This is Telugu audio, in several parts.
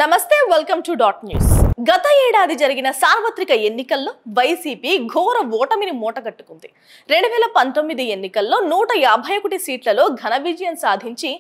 నమస్తే వెల్కమ్ టు డాట్ న్యూస్. గత ఏడాది జరిగిన సార్వత్రిక ఎన్నికల్లో వైసీపీ ఘోర ఓటమిని మూటగట్టుకుంది. 2019 ఎన్నికల్లో 151 సీట్లలో ఘన విజయం సాధించి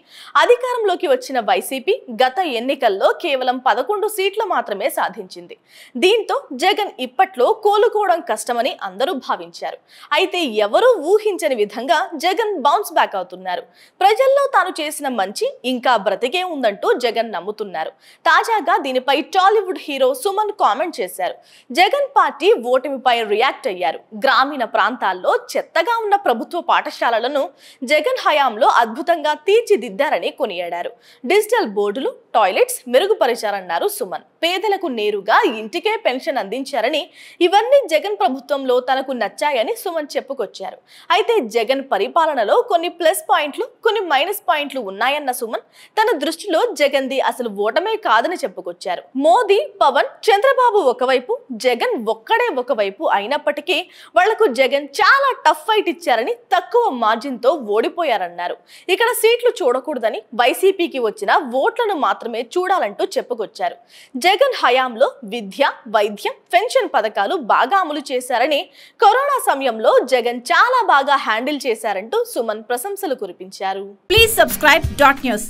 అధికారంలోకి వచ్చిన వైసీపీ గత ఎన్నికల్లో కేవలం 11 సీట్లు మాత్రమే సాధించింది. దీంతో జగన్ ఇప్పట్లో కోలుకోవడం కష్టమని అందరూ భావించారు. అయితే ఎవరూ ఊహించని విధంగా జగన్ బౌన్స్ బ్యాక్ అవుతున్నారు. ప్రజల్లో తాను చేసిన మంచి ఇంకా బ్రతికే ఉందంటూ జగన్ నమ్ముతున్నారు. తాజాగా దీనిపై టాలీవుడ్ హీరో సుమన్ కామెంట్ చేశారు. జగన్ పార్టీ ఓటమిపై రియాక్ట్ అయ్యారు. గ్రామీణ ప్రాంతాల్లో చెత్తగా ఉన్న ప్రభుత్వ పాఠశాలలను జగన్ హయాంలో అద్భుతంగా తీర్చిదిద్దారని కొనియాడారు. డిజిటల్ బోర్డులు, టాయిలెట్స్ మెరుగుపరిచారన్నారు సుమన్. పేదలకు నేరుగా ఇంటికే పెన్షన్ అందించారని, ఇవన్నీ జగన్ ప్రభుత్వంలో తనకు నచ్చాయని సుమన్ చెప్పుకొచ్చారు. అయితే జగన్ పరిపాలనలో కొన్ని ప్లస్ పాయింట్లు, కొన్ని మైనస్ పాయింట్లు ఉన్నాయన్న సుమన్ తన దృష్టిలో జగన్ది అసలు ఓటమే కాదని చెప్పుకొచ్చారు. మోదీ, పవన్, చంద్రబాబు ఒకవైపు, జగన్ ఒక్కడే ఒకవైపు అయినప్పటికీ వాళ్లకు జగన్ చాలా టఫ్ ఫైట్ ఇచ్చారని, తక్కువ మార్జిన్ తో ఓడిపోయారన్నారు. ఇక్కడ సీట్లు చూడకూడదని, వైసీపీకి వచ్చిన ఓట్లను మాత్రమే చూడాలంటూ చెప్పుకొచ్చారు. జగన్ హయాంలో విద్య, వైద్యం, పెన్షన్ పథకాలు బాగా అమలు చేశారని, కరోనా సమయంలో జగన్ చాలా బాగా హ్యాండిల్ చేశారంటూ సుమన్ ప్రశంసలు కురిపించారు. Please subscribe dot news.